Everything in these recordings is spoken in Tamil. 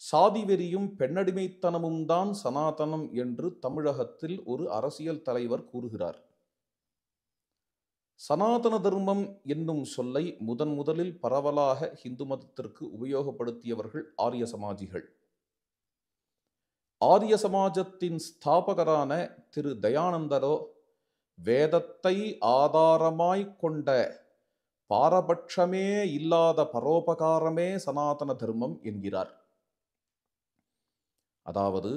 சாதி வெறியும் பெண்ணடிமைத்தனமும் தான் சனாதனம் என்று தமிழகத்தில் ஒரு அரசியல் தலைவர் கூறுகிறார். சனாதன தர்மம் என்னும் சொல்லை முதலில் பரவலாக இந்து மதத்திற்கு உபயோகப்படுத்தியவர்கள் ஆரிய சமாஜிகள். ஆரிய சமாஜத்தின் ஸ்தாபகரான திரு தயானந்தரோ வேதத்தை ஆதாரமாய் கொண்ட பாரபட்சமே இல்லாத பரோபகாரமே சனாதன தர்மம் என்கிறார். அதாவது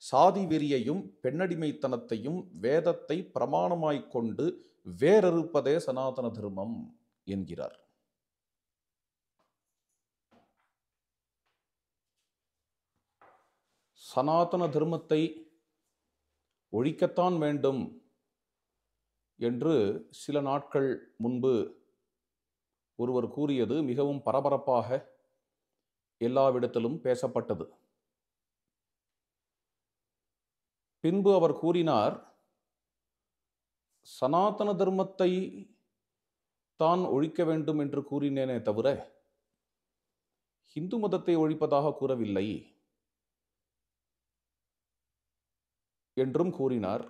சாதி வெறியையும் பெண்ணடிமைத்தனத்தையும் வேதத்தை பிரமாணமாய்க் கொண்டு வேறறுப்பதே சனாதன தர்மம் என்கிறார். சனாதன தர்மத்தை ஒழிக்கத்தான் வேண்டும் என்று சில நாட்கள் முன்பு ஒருவர் கூறியது மிகவும் பரபரப்பாக எல்லாவிடத்திலும் பேசப்பட்டது. பின்பு அவர் கூறினார், சனாதன தர்மத்தை தான் ஒழிக்க வேண்டும் என்று கூறினேனே தவிர இந்து மதத்தை ஒழிப்பதாக கூறவில்லை என்றும் கூறினார்.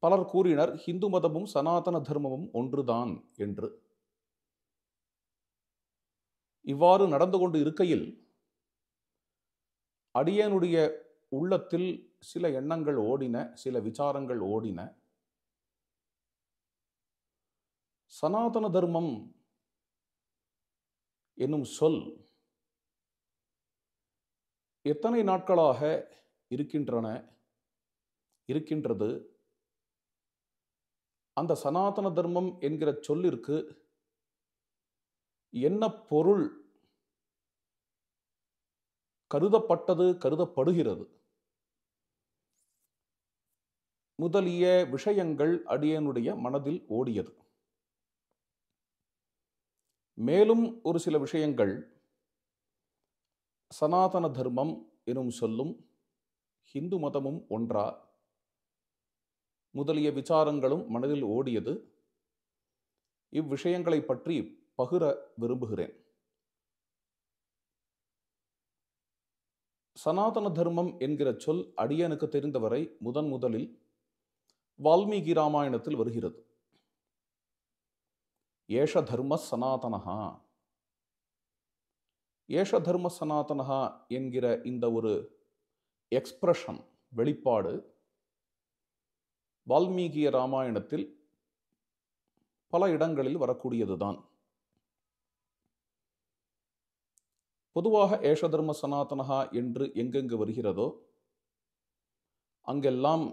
பலர் கூறினர் இந்து மதமும் சனாதன தர்மமும் ஒன்றுதான் என்று. இவ்வாறு நடந்து கொண்டு இருக்கையில் அடியேனுடைய உள்ளத்தில் சில எண்ணங்கள் ஓடின, சில விசாரங்கள் ஓடின. சனாதன தர்மம் என்னும் சொல் எத்தனை நாட்களாக இருக்கின்றது? அந்த சனாதன தர்மம் என்கிற சொல்லிற்கு என்ன பொருள் கருதப்படுகிறது முதலிய விஷயங்கள் அடியேனுடைய மனதில் ஓடியது. மேலும் ஒரு சில விஷயங்கள் சனாதன தர்மம் எனும் சொல்லும் இந்து மதமும் ஒன்றா முதலிய விசாரங்களும் மனதில் ஓடியது. இவ்விஷயங்களை பற்றி பகிர விரும்புகிறேன். சனாதன தர்மம் என்கிற சொல் அடியனுக்கு தெரிந்தவரை முதலில் வால்மீகி ராமாயணத்தில் வருகிறது. ஏஷ தர்ம சனாதனஹா, ஏஷ தர்ம சனாதனஹா என்கிற இந்த ஒரு எக்ஸ்பிரஷன், வெளிப்பாடு வால்மீகி ராமாயணத்தில் பல இடங்களில் வரக்கூடியதுதான். பொதுவாக ஏஷ தர்ம சனாதனஹா என்று எங்கெங்கு வருகிறதோ அங்கெல்லாம்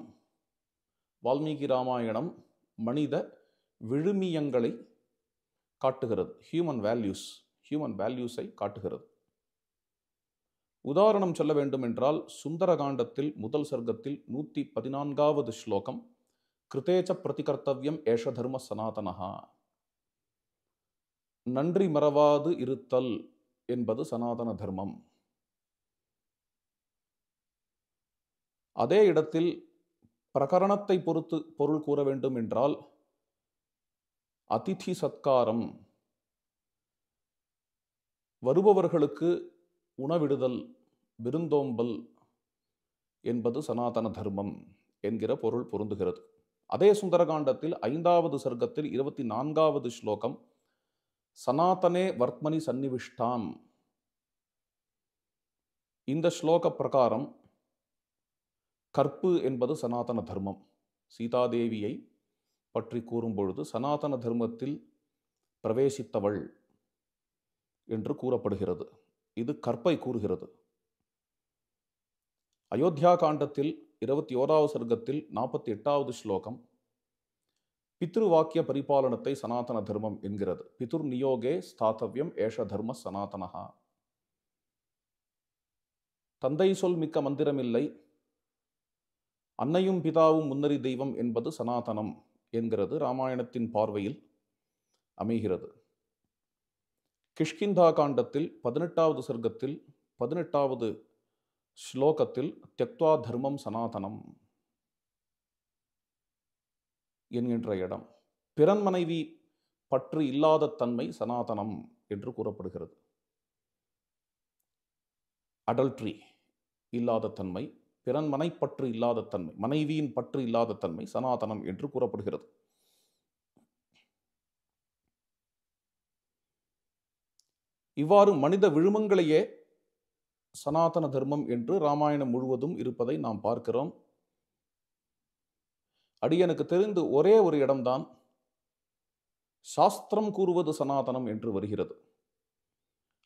வால்மீகி ராமாயணம் மனித விழுமியங்களை காட்டுகிறது, ஹியூமன் வேல்யூஸை காட்டுகிறது. உதாரணம் சொல்ல வேண்டும் என்றால் சுந்தரகாண்டத்தில் முதல் சர்க்கத்தில் 114வது ஸ்லோகம், கிருதேச்ச பிரதிகர்த்தவ்யம் ஏஷ தர்ம சனாதனஹா, நன்றி மறவாது இருத்தல் என்பது சனாதன தர்மம். அதே இடத்தில் பிரகரணத்தை பொறுத்து பொருள் கூற வேண்டும் என்றால் அதிதி சத்காரம், வருபவர்களுக்கு உணவிடுதல், விருந்தோம்பல் என்பது சனாதன தர்மம் என்கிற பொருள் பொருந்துகிறது. அதே சுந்தரகாண்டத்தில் 5வது சர்க்கத்தில் 24வது ஸ்லோகம், சனாதனே வர்த்மனி சந்நிவிஷ்டாம், இந்த ஸ்லோக பிரகாரம் கற்பு என்பது சனாதன தர்மம். சீதாதேவியை பற்றி கூறும் பொழுது சனாதன தர்மத்தில் பிரவேசித்தவள் என்று கூறப்படுகிறது. இது கற்பை கூறுகிறது. அயோத்தியா காண்டத்தில் 21வது சர்க்கத்தில் 48வது ஸ்லோகம் பித்ருவாக்கிய பரிபாலனத்தை சனாதன தர்மம் என்கிறது. பிதுர் நியோகே ஸ்தாத்தவ்யம் ஏஷ தர்ம சனாதனஹா, தந்தை சொல் மிக்க மந்திரமில்லை, அன்னையும் பிதாவும் முன்னறி தெய்வம் என்பது சனாதனம் என்கிறது ராமாயணத்தின் பார்வையில் அமைகிறது. கிஷ்கிந்தா காண்டத்தில் 18வது சர்க்கத்தில் 18வது ஸ்லோகத்தில் த்யக்த்வா தர்மம் சனாதனம் என்கின்ற இடம், பிறன் மனைவி பற்று இல்லாத தன்மை சனாதனம் என்று கூறப்படுகிறது. அடல்ட்ரி இல்லாத தன்மை, பிறன்மனை பற்று இல்லாத தன்மை, மனைவியின் பற்று இல்லாத தன்மை சனாதனம் என்று கூறப்படுகிறது. இவ்வாறு மனித விழுமங்களையே சனாதன தர்மம் என்று ராமாயணம் முழுவதும் இருப்பதை நாம் பார்க்கிறோம். அடியனுக்கு தெரிந்து ஒரே ஒரு இடம்தான் சாஸ்திரம் கூறுவது சனாதனம் என்று வருகிறது.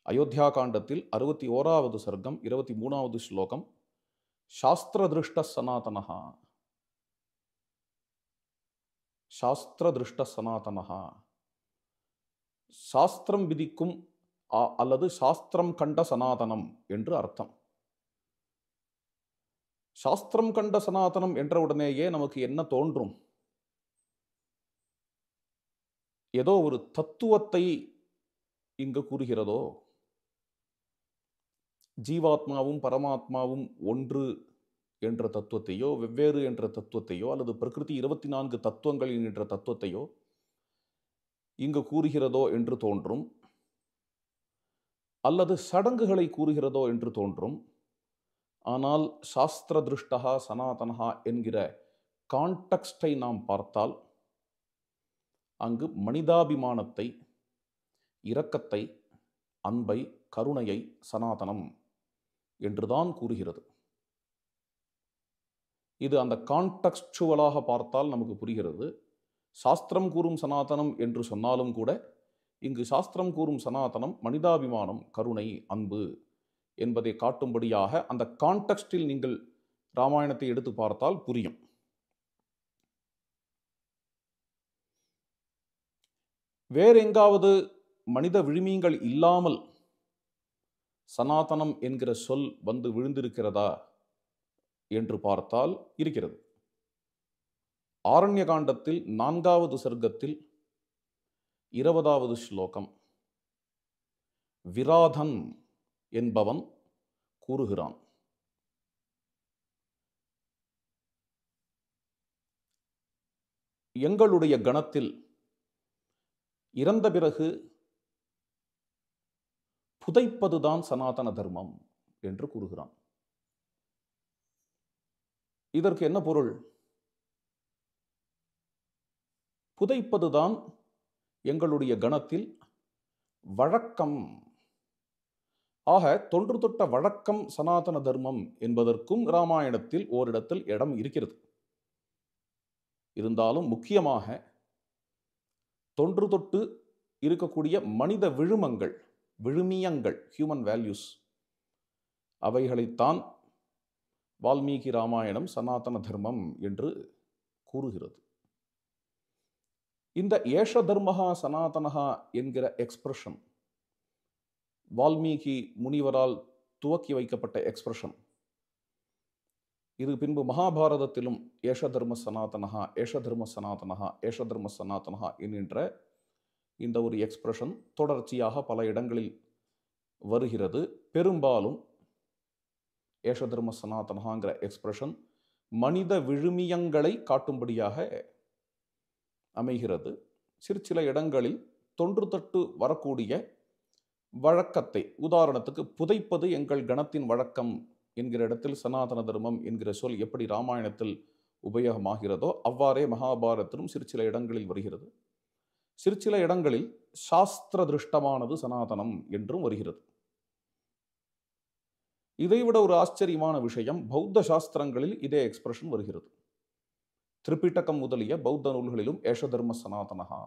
அயோத்தியா காண்டத்தில் 61வது சர்க்கம் 23வது ஸ்லோகம், சாஸ்திர திருஷ்ட சனாதனஹா, சாஸ்திர திருஷ்ட சனாதனஹா, சாஸ்திரம் விதிக்கும் அல்லது சாஸ்திரம் கண்ட சனாதனம் என்று அர்த்தம். சாஸ்திரம் கண்ட சனாதனம் என்ற உடனேயே நமக்கு என்ன தோன்றும்? ஏதோ ஒரு தத்துவத்தை இங்கு கூறுகிறதோ, ஜீவாத்மாவும் பரமாத்மாவும் ஒன்று என்ற தத்துவத்தையோ, வெவ்வேறு என்ற தத்துவத்தையோ, அல்லது பிரகிருதி 24 தத்துவங்கள் என்ற தத்துவத்தையோ இங்கு கூறுகிறதோ என்று தோன்றும், அல்லது சடங்குகளை கூறுகிறதோ என்று தோன்றும். ஆனால் சாஸ்திர திருஷ்டா சனாதனஹா என்கிற கான்டெக்ஸ்டை நாம் பார்த்தால் அங்கு மனிதாபிமானத்தை, இரக்கத்தை, அன்பை, கருணையை சனாதனம் என்றுதான் கூறுகிறது. இது அந்த கான்டெக்ஸ்டுவலாக பார்த்தால் நமக்கு புரிகிறது. சாஸ்திரம் கூறும் சனாதனம் என்று சொன்னாலும் கூட இங்கு சாஸ்திரம் கூறும் சனாதனம் மனிதாபிமானம், கருணை, அன்பு என்பதை காட்டும்படியாக அந்த கான்டெக்ஸ்டில் நீங்கள் ராமாயணத்தை எடுத்து பார்த்தால் புரியும். வேற எங்காவது மனித விழுமியங்கள் இல்லாமல் சனாதனம் என்கிற சொல் வந்து விழுந்திருக்கிறதா என்று பார்த்தால் இருக்கிறது. ஆரண்ய காண்டத்தில் 4வது சர்க்கத்தில் 20வது ஸ்லோகம், விராதன் என்பவன் கூறுகிறான், எங்களுடைய கணத்தில் இறந்த பிறகு புதைப்பதுதான் சனாதன தர்மம் என்று கூறுகிறான். இதற்கு என்ன பொருள்? புதைப்பதுதான் எங்களுடைய கணத்தில் வழக்கம். ஆக தொன்று தொட்ட வழக்கம் சனாதன தர்மம் என்பதற்கும் ராமாயணத்தில் ஓரிடத்தில் இடம் இருக்கிறது. இருந்தாலும் முக்கியமாக தொன்று தொட்டு இருக்கக்கூடிய மனித விழுமங்கள், விழுமியங்கள், ஹியூமன் வேல்யூஸ், அவைகளைத்தான் வால்மீகி ராமாயணம் சனாதன தர்மம் என்று கூறுகிறது. இந்த ஏஷ தர்மஹா சனாதனஹா என்கிற எக்ஸ்பிரஷன் வால்மீகி முனிவரால் துவக்கி வைக்கப்பட்ட எக்ஸ்பிரஷன். இது பின்பு மகாபாரதத்திலும் ஏஷ தர்ம சனாதனஹா, ஏஷ தர்ம சனாதனஹா, ஏஷ தர்ம சனாதனஹா என்கின்ற இந்த ஒரு எக்ஸ்பிரஷன் தொடர்ச்சியாக பல இடங்களில் வருகிறது. பெரும்பாலும் ஏஷ தர்ம சனாதனஹாங்கிற எக்ஸ்பிரஷன் மனித விழுமியங்களை காட்டும்படியாக அமைகிறது. சில இடங்களில் தொன்று தொட்டு வரக்கூடிய வழக்கத்தை, உதாரணத்துக்கு புதைப்பது எங்கள் கணத்தின் வழக்கம் என்கிற இடத்தில் சனாதன தர்மம் என்கிற சொல் எப்படி ராமாயணத்தில் உபயோகமாகிறதோ அவ்வாறே மகாபாரதத்திலும் சில இடங்களில் வருகிறது. சில இடங்களில் சாஸ்திர திருஷ்டமானது சனாதனம் என்றும் வருகிறது. இதைவிட ஒரு ஆச்சரியமான விஷயம், பௌத்த சாஸ்திரங்களில் இதே எக்ஸ்பிரஷன் வருகிறது. திரிபிடகம் முதலிய பௌத்த நூல்களிலும் ஏஷ தர்ம சனாதனஹா,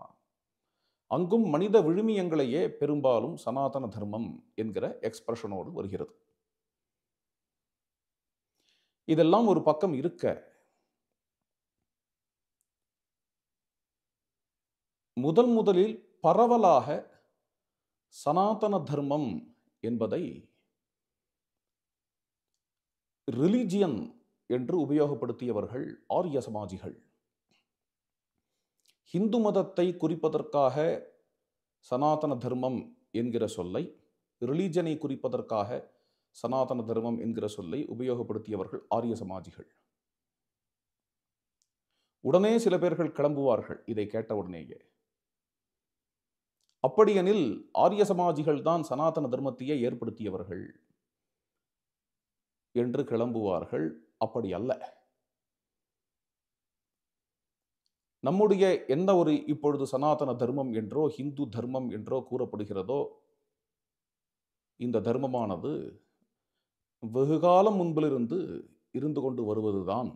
அங்கும் மனித விழுமியங்களையே பெரும்பாலும் சனாதன தர்மம் என்கிற எக்ஸ்பிரஷனோடு வருகிறது. இதெல்லாம் ஒரு பக்கம் இருக்க, முதலில் பரவலாக சனாதன தர்மம் என்பதை ரிலிஜியன் என்று உபயோகப்படுத்தியவர்கள் ஆரிய சமாஜிகள். இந்து மதத்தை குறிப்பதற்காக சனாதன தர்மம் என்கிற சொல்லை, ரிலிஜனை குறிப்பதற்காக சனாதன தர்மம் என்கிற சொல்லை உபயோகப்படுத்தியவர்கள் ஆரிய சமாஜிகள். உடனே சில பேர்கள் கிளம்புவார்கள் இதை கேட்ட உடனேயே. அப்படியெனில் ஆரிய சமாஜிகள் தான் சனாதன தர்மத்தையே ஏற்படுத்தியவர்கள் என்று கிளம்புவார்கள். அப்படி அல்ல. நம்முடைய எந்த ஒரு இப்பொழுது சனாதன தர்மம் என்றோ ஹிந்து தர்மம் என்றோ கூறப்படுகிறதோ, இந்த தர்மமானது வெகுகாலம் முன்பிலிருந்து இருந்து கொண்டு வருவதுதான்.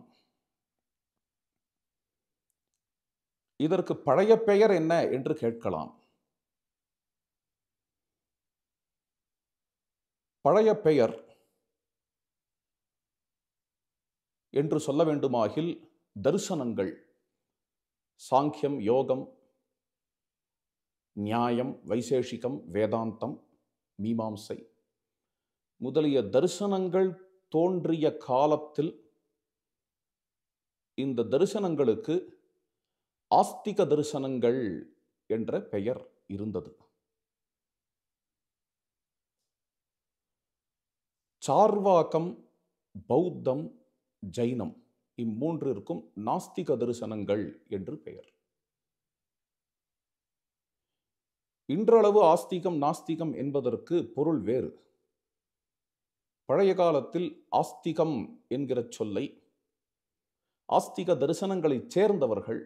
இதற்கு பழைய பெயர் என்ன என்று கேட்கலாம். பழைய பெயர் என்று சொல்ல வேண்டுமாகில் தரிசனங்கள், சாங்கியம், யோகம், நியாயம், வைசேஷிகம், வேதாந்தம், மீமாம்சை முதலிய தரிசனங்கள் தோன்றிய காலத்தில் இந்த தரிசனங்களுக்கு ஆஸ்திக தரிசனங்கள் என்ற பெயர் இருந்தது. சார்வாகம், பௌத்தம், ஜைனம் இம்மூன்றிற்கும் நாஸ்திக தரிசனங்கள் என்று பெயர். இன்றளவு ஆஸ்திகம் நாஸ்திகம் என்பதற்கு பொருள் வேறு. பழைய காலத்தில் ஆஸ்திகம் என்கிற சொல்லை ஆஸ்திக தரிசனங்களைச் சேர்ந்தவர்கள்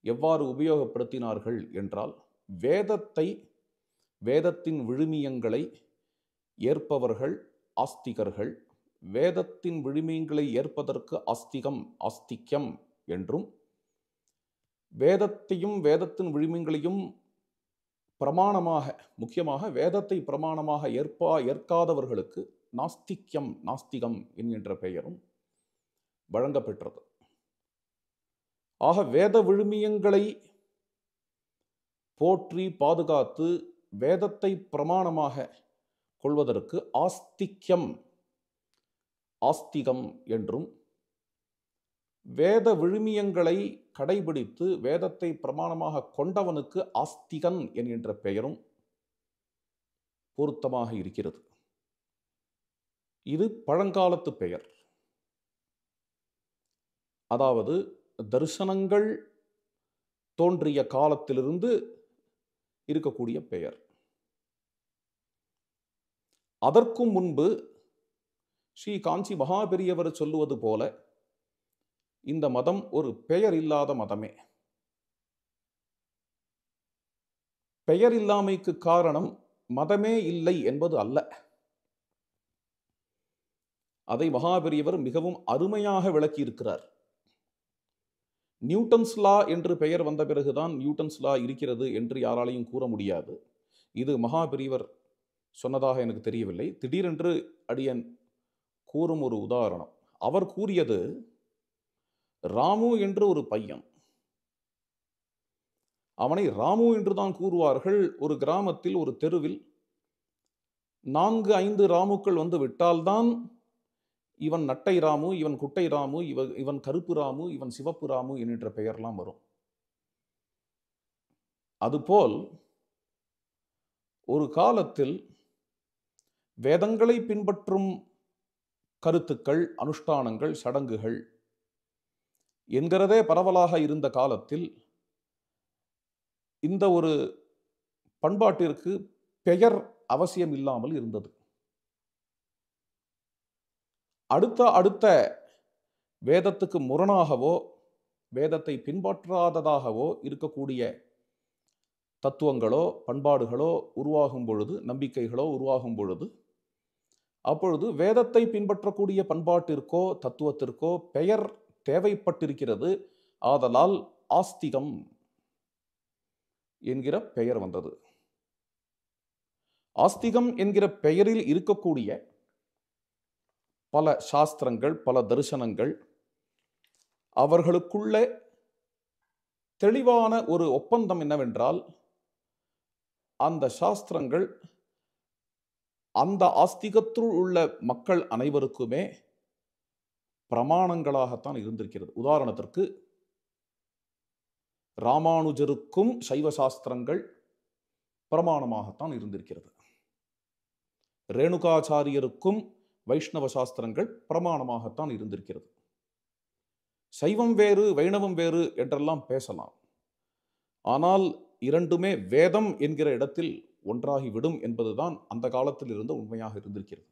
எவ்வாறு உபயோகப்படுத்தினார்கள் என்றால், வேதத்தின் விழுமியங்களை ஏற்பவர்கள் ஆஸ்திகர்கள், வேதத்தின் விழுமியங்களை ஏற்பதற்கு ஆஸ்திக்யம் என்றும், வேதத்தையும் வேதத்தின் விழுமியங்களையும் பிரமாணமாக, முக்கியமாக வேதத்தை பிரமாணமாக ஏற்காதவர்களுக்கு நாஸ்திகம் என்கின்ற பெயரும் வழங்கப்பெற்றது. ஆக வேத விழுமியங்களை போற்றி பாதுகாத்து வேதத்தை பிரமாணமாக கொள்வதற்கு ஆஸ்திகம் என்றும், வேத விழுமியங்களை கடைபிடித்து வேதத்தை பிரமாணமாக கொண்டவனுக்கு ஆஸ்திகன் என்கின்ற பெயரும் பொருத்தமாக இருக்கிறது. இது பழங்காலத்து பெயர். அதாவது தரிசனங்கள் தோன்றிய காலத்திலிருந்து இருக்கக்கூடிய பெயர். அதற்கும் முன்பு ஸ்ரீ காஞ்சி மகாபெரியவர் சொல்லுவது போல இந்த மதம் ஒரு பெயர் இல்லாத மதமே. பெயர் இல்லாமைக்கு காரணம் மதமே இல்லை என்பது அல்ல. அதை மகாபெரியவர் மிகவும் அருமையாக விளக்கியிருக்கிறார். நியூட்டன்ஸ் லா என்று பெயர் வந்த பிறகுதான் நியூட்டன்ஸ் லா இருக்கிறது என்று யாராலையும் கூற முடியாது. இது மகாபெரியவர் சொன்னதாக எனக்கு தெரியவில்லை. திடீரென்று அடியன் கூறும் ஒரு உதாரணம். அவர் கூறியது, ராமு என்று ஒரு பையன், அவனை ராமு என்றுதான் கூறுவார்கள். ஒரு கிராமத்தில் ஒரு தெருவில் 4-5 ராமுக்கள் வந்து விட்டால்தான் இவன் நட்டை ராமு, இவன் குட்டை ராமு, இவன் கருப்பு ராமு, இவன் சிவப்பு ராமு என்கின்ற பெயர்லாம் வரும். அதுபோல் ஒரு காலத்தில் வேதங்களை பின்பற்றும் கருத்துக்கள், அனுஷ்டானங்கள், சடங்குகள் என்கிறதே பரவலாக இருந்த காலத்தில் இந்த ஒரு பண்பாட்டிற்கு பெயர் அவசியம் இல்லாமல் இருந்தது. அடுத்த வேதத்துக்கு முரணாகவோ வேதத்தை பின்பற்றாததாகவோ இருக்கக்கூடிய தத்துவங்களோ பண்பாடுகளோ உருவாகும் பொழுது, நம்பிக்கைகளோ உருவாகும் பொழுது, அப்பொழுது வேதத்தை பின்பற்றக்கூடிய பண்பாட்டிற்கோ தத்துவத்திற்கோ பெயர் தேவைப்பட்டிருக்கிறது. ஆதலால் ஆஸ்திகம் என்கிற பெயர் வந்தது. ஆஸ்திகம் என்கிற பெயரில் இருக்கக்கூடிய பல சாஸ்திரங்கள், பல தரிசனங்கள், அவர்களுக்குள்ள தெளிவான ஒரு ஒப்பந்தம் என்னவென்றால், அந்த சாஸ்திரங்கள் அந்த ஆஸ்திகத்துள் உள்ள மக்கள் அனைவருக்குமே பிரமாணங்களாகத்தான் இருந்திருக்கிறது. உதாரணத்திற்கு, ராமானுஜருக்கும் சைவ சாஸ்திரங்கள் பிரமாணமாகத்தான் இருந்திருக்கிறது. ரேணுகாச்சாரியருக்கும் வைஷ்ணவ சாஸ்திரங்கள் பிரமாணமாகத்தான் இருந்திருக்கிறது. சைவம் வேறு வைணவம் வேறு என்றெல்லாம் பேசலாம். ஆனால் இரண்டுமே வேதம் என்கிற இடத்தில் ஒன்றாகிவிடும் என்பதுதான் அந்த காலத்தில் இருந்த உண்மையாக இருந்திருக்கிறது.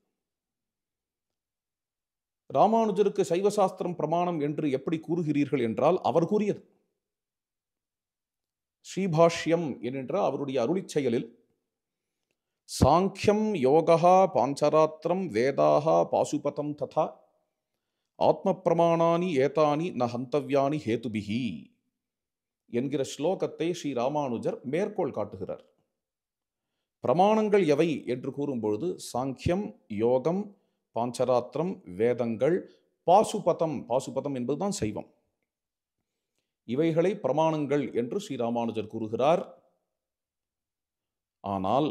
ராமானுஜருக்கு சைவ சாஸ்திரம் பிரமாணம் என்று எப்படி கூறுகிறீர்கள் என்றால், அவர் கூறியது ஸ்ரீபாஷ்யம் என்கின்ற அவருடைய அருளிச் செயலில் சாங்கியம் யோகா பாஞ்சராத்திரம் வேதாகா பாசுபதம் ததா ஆத்ம பிரமாணானி ஏதானி ந ஹந்தவ்யானி ஹேதுபிஹி என்கிற ஸ்லோகத்தை ஸ்ரீ ராமானுஜர் மேற்கோள் காட்டுகிறார். பிரமாணங்கள் எவை என்று கூறும்பொழுது சாங்கியம், யோகம், பாஞ்சராத்திரம், வேதங்கள், பாசுபதம், பாசுபதம் என்பதுதான் சைவம், இவைகளை பிரமாணங்கள் என்று ஸ்ரீ ராமானுஜர் கூறுகிறார். ஆனால்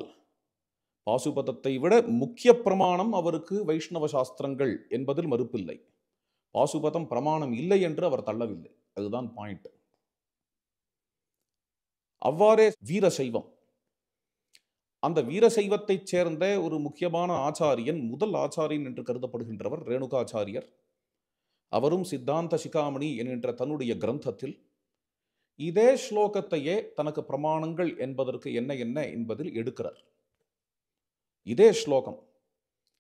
பாசுபதத்தை விட முக்கிய பிரமாணம் அவருக்கு வைஷ்ணவ சாஸ்திரங்கள் என்பதில் மறுப்பில்லை. பாசுபதம் பிரமாணம் இல்லை என்று அவர் தள்ளவில்லை. அதுதான் பாயிண்ட். அவ்வாறே வீரசைவம், அந்த வீரசைவத்தைச் சேர்ந்த ஒரு முக்கியமான ஆச்சாரியன், முதல் ஆச்சாரியன் என்று கருதப்படுகின்றவர் ரேணுகாச்சாரியர். அவரும் சித்தாந்த சிகாமணி என்கின்ற தன்னுடைய கிரந்தத்தில் இதே ஸ்லோகத்தையே தனக்கு பிரமாணங்கள் என்பதற்கு என்ன என்ன என்பதில் எடுக்கிறார். இதே ஸ்லோகம்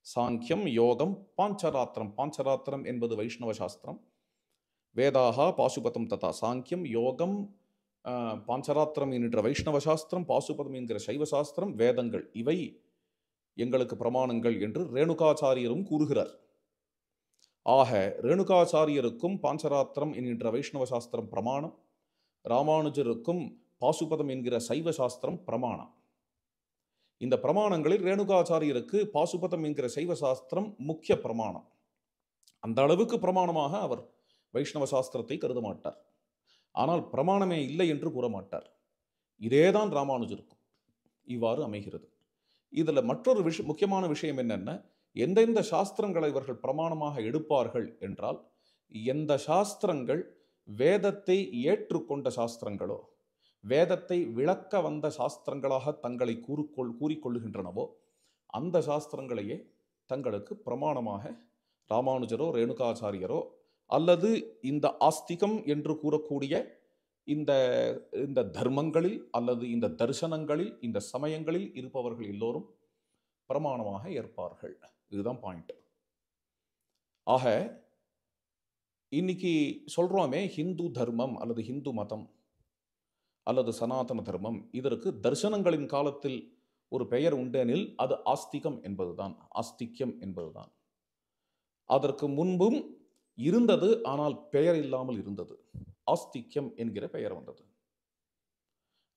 சாங்கியம், யோகம், பாஞ்சராத்திரம், பாஞ்சராத்திரம் என்பது வைஷ்ணவ சாஸ்திரம், வேதாகா பாசுபதம் ததா, சாங்கியம், யோகம், பாஞ்சராத்திரம் என்கின்ற வைஷ்ணவ சாஸ்திரம், பாசுபதம் என்கிற சைவ சாஸ்திரம், வேதங்கள், இவை எங்களுக்கு பிரமாணங்கள் என்று ரேணுகாச்சாரியரும் கூறுகிறார். ஆக ரேணுகாச்சாரியருக்கும் பாஞ்சராத்திரம் என்கின்ற வைஷ்ணவ சாஸ்திரம் பிரமாணம், ராமானுஜருக்கும் பாசுபதம் என்கிற சைவ சாஸ்திரம் பிரமாணம். இந்த பிரமாணங்களில் ரேணுகாச்சாரியருக்கு பாசுபதம் என்கிற சைவ சாஸ்திரம் முக்கிய பிரமாணம். அந்த அளவுக்கு பிரமாணமாக அவர் வைஷ்ணவ சாஸ்திரத்தை கருத மாட்டார். ஆனால் பிரமாணமே இல்லை என்று கூற மாட்டார். இதேதான் ராமானுஜருக்கும் இவ்வாறு அமைகிறது. இதில் மற்றொரு முக்கியமான விஷயம் என்னென்ன, எந்தெந்த சாஸ்திரங்களை இவர்கள் பிரமாணமாக எடுப்பார்கள் என்றால், எந்த சாஸ்திரங்கள் வேதத்தை ஏற்றுக்கொண்ட சாஸ்திரங்களோ, வேதத்தை விளக்க வந்த சாஸ்திரங்களாக தங்களை கூறிக்கொள்ளுகின்றனவோ, அந்த சாஸ்திரங்களையே தங்களுக்கு பிரமாணமாக ராமானுஜரோ ரேணுகாச்சாரியரோ அல்லது இந்த ஆஸ்திகம் என்று கூறக்கூடிய இந்த தர்மங்களில் அல்லது இந்த தரிசனங்களில் இந்த சமயங்களில் இருப்பவர்கள் எல்லோரும் பிரமாணமாக ஏற்பார்கள். இதுதான் பாயிண்ட். ஆக இன்னைக்கு சொல்றோமே ஹிந்து தர்மம் அல்லது ஹிந்து மதம் அல்லது சனாதன தர்மம், இதற்கு தரிசனங்களின் காலத்தில் ஒரு பெயர் உண்டெனில் அது ஆஸ்திகம் என்பதுதான், ஆஸ்திக்யம் என்பதுதான். அதற்கு முன்பும் இருந்தது, ஆனால் பெயர் இல்லாமல் இருந்தது. ஆஸ்திக்யம் என்கிற பெயர் வந்தது.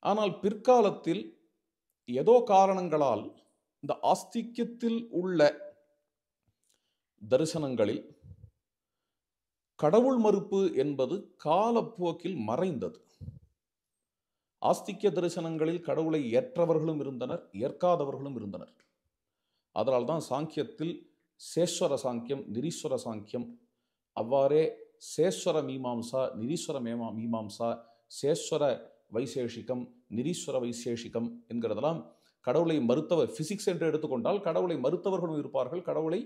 ஆனால் பிற்காலத்தில் ஏதோ காரணங்களால் இந்த ஆஸ்திக்யத்தில் உள்ள தரிசனங்களில் கடவுள் மறுப்பு என்பது காலப்போக்கில் மறைந்தது. ஆஸ்திக்ய தரிசனங்களில் கடவுளை ஏற்றவர்களும் இருந்தனர், ஏற்காதவர்களும் இருந்தனர். அதனால்தான் சாங்கியத்தில் சேஸ்வர சாங்கியம், நிரீஸ்வர சாங்கியம், அவ்வாறே சேஸ்வர மீமாம்சா, நிரீஸ்வர மீமாம்சா, சேஸ்வர வைசேஷிகம், நிரீஸ்வர வைசேஷிகம் என்கிறதெல்லாம் கடவுளை மறுத்தவர். பிசிக்ஸ் என்று எடுத்துக்கொண்டால் கடவுளை மறுத்தவர்களும் இருப்பார்கள், கடவுளை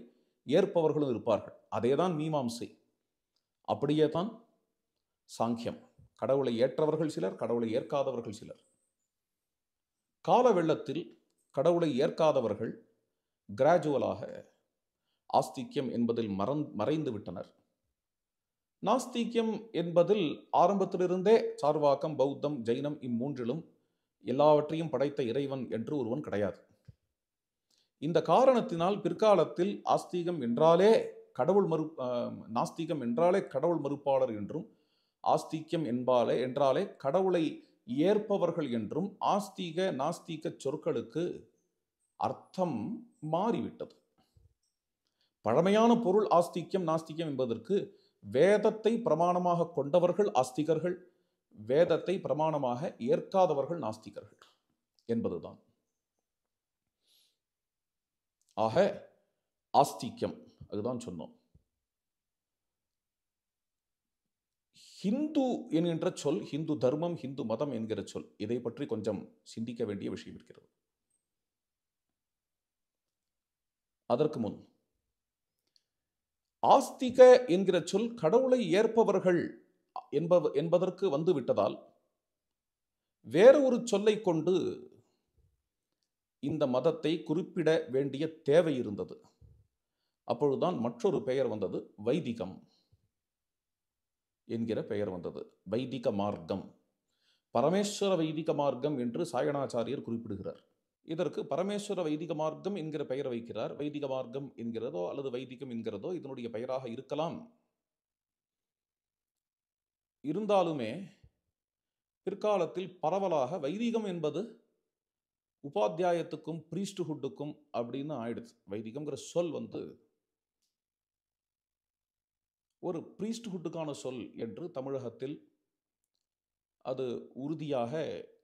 ஏற்பவர்களும் இருப்பார்கள். அதேதான் மீமாம்சை. அப்படியே தான் சாங்கியம். கடவுளை ஏற்றவர்கள் சிலர், கடவுளை ஏற்காதவர்கள் சிலர். கால வெள்ளத்தில் கடவுளை ஏற்காதவர்கள் கிராஜுவலாக ஆஸ்திக்யம் என்பதில் மறைந்து விட்டனர். நாஸ்திக்யம் என்பதில் ஆரம்பத்திலிருந்தே சார்வாக்கம், பௌத்தம், ஜைனம் இம்மூன்றிலும் எல்லாவற்றையும் படைத்த இறைவன் என்று ஒருவன் கிடையாது. இந்த காரணத்தினால் பிற்காலத்தில் ஆஸ்திகம் என்றாலே நாஸ்திகம் என்றாலே கடவுள் மறுப்பாளர் என்றும், ஆஸ்திக்யம் என்றாலே கடவுளை ஏற்பவர்கள் என்றும் ஆஸ்திக நாஸ்திக சொற்களுக்கு அர்த்தம் மாறிவிட்டது. பழமையான பொருள் ஆஸ்திக்யம் நாஸ்திகம் என்பதற்கு வேதத்தை பிரமாணமாக கொண்டவர்கள் ஆஸ்திகர்கள், வேதத்தை பிரமாணமாக ஏற்காதவர்கள் நாஸ்திகர்கள் என்பதுதான். ஆக ஆஸ்திக்யம் அதுதான் சொன்னோம். ஹிந்து என்கின்ற சொல், ஹிந்து தர்மம், ஹிந்து மதம் என்கிற சொல், இதை பற்றி கொஞ்சம் சிந்திக்க வேண்டிய விஷயம் இருக்கிறது. அதற்கு முன் ஆஸ்திக என்கிற சொல் கடவுளை ஏற்பவர்கள் என்பதற்கு வந்து விட்டதால் வேற ஒரு சொல்லை கொண்டு இந்த மதத்தை குறிப்பிட வேண்டிய தேவை இருந்தது. அப்பொழுதுதான் மற்றொரு பெயர் வந்தது, வைதிகம் என்கிற பெயர் வந்தது. வைதிக மார்க்கம், பரமேஸ்வர வைதிக மார்க்கம் என்று சாயணாச்சாரியர் குறிப்பிடுகிறார். இதற்கு பரமேஸ்வர வைதிக மார்க்கம் என்கிற பெயர் வைக்கிறார். வைதிக மார்க்கம் என்கிறதோ அல்லது வைதிகம் என்கிறதோ இதனுடைய பெயராக இருக்கலாம். இருந்தாலுமே பிற்காலத்தில் பரவலாக வைதிகம் என்பது உபாத்தியாயத்துக்கும் பிரீஸ்ட்ஹுட்டுக்கும் அப்படின்னு ஆயிடுச்சு. வைதிகம்ங்கிற சொல் ஒரு பிரீஸ்ட்ஹுட்டுக்கான சொல் என்று தமிழகத்தில் அது உறுதியாக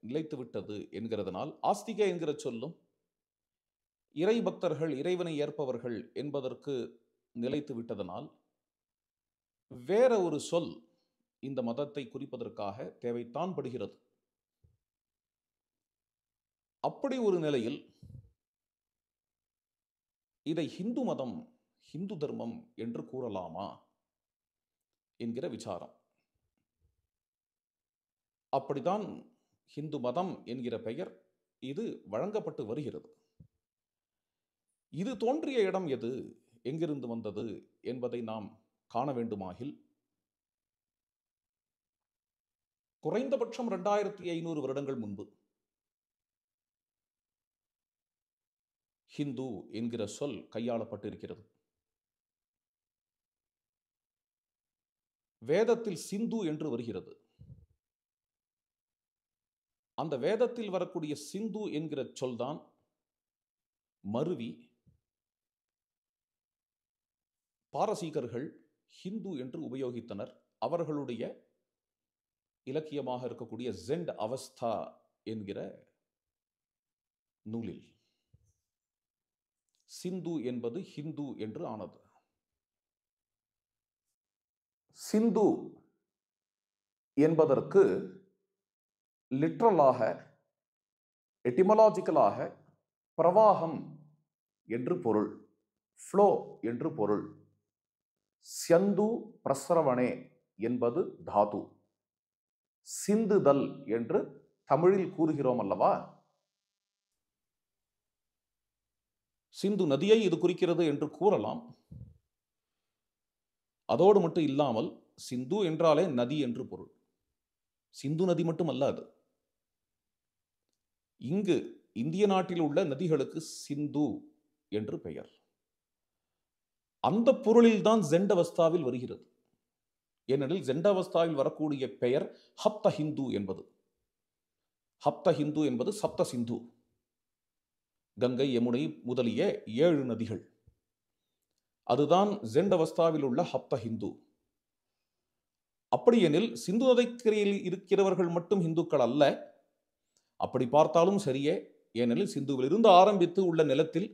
நிலைத்து விட்டது என்கிறதுனால், ஆஸ்திக என்கிற சொல்லும் இறை பக்தர்கள், இறைவனை ஏற்பவர்கள் என்பதற்கு நிலைத்து விட்டதனால் வேற ஒரு சொல் இந்த மதத்தை குறிப்பதற்காக தேவைத்தான் படுகிறது. அப்படி ஒரு நிலையில் இதை ஹிந்து மதம், ஹிந்து தர்மம் என்று கூறலாமா என்கிற விசாரம். அப்படித்தான் ஹிந்து மதம் என்கிற பெயர் இது வழங்கப்பட்டு வருகிறது. இது தோன்றிய இடம் எது, எங்கிருந்து வந்தது என்பதை நாம் காண வேண்டுமாகில் குறைந்தபட்சம் 2500 வருடங்கள் முன்பு ஹிந்து என்கிற சொல் கையாளப்பட்டிருக்கிறது. வேதத்தில் சிந்து என்று வருகிறது. அந்த வேதத்தில் வரக்கூடிய சிந்து என்கிற சொல்தான் மருவி பாரசீகர்கள் ஹிந்து என்று உபயோகித்தனர். அவர்களுடைய இலக்கியமாக இருக்கக்கூடிய ஜெண்ட் அவஸ்தா என்கிற நூலில் சிந்து என்பது ஹிந்து என்று ஆனது. சிந்து என்பதற்கு லிட்ரலாக, எட்டிமலாஜிக்கலாக பிரவாகம் என்று பொருள், ஃப்ளோ என்று பொருள். ஸ்யந்து பிரசரவணே என்பது தாது. சிந்துதல் என்று தமிழில் கூறுகிறோம் அல்லவா. சிந்து நதியை இது குறிக்கிறது என்று கூறலாம். அதோடு மட்டும் இல்லாமல் சிந்து என்றாலே நதி என்று பொருள். சிந்து நதி மட்டும் அல்லாது, இங்கு இந்திய நாட்டில் உள்ள நதிகளுக்கு சிந்து என்று பெயர். அந்த பொருளில்தான் ஜெண்டவஸ்தாவில் வருகிறது. ஏனெனில் ஜெண்டவஸ்தாவில் வரக்கூடிய பெயர் ஹப்த ஹிந்து என்பது. ஹப்த ஹிந்து என்பது சப்த சிந்து, கங்கை, யமுனை முதலிய 7 நதிகள். அதுதான் ஜெண்டவஸ்தாவில் உள்ள ஹப்த ஹிந்து. அப்படியெனில் சிந்து நதிக்கரையில் இருக்கிறவர்கள் மட்டும் இந்துக்கள் அல்ல. அப்படி பார்த்தாலும் சரியே. ஏனெனில் சிந்துவிலிருந்து ஆரம்பித்து உள்ள நிலத்தில்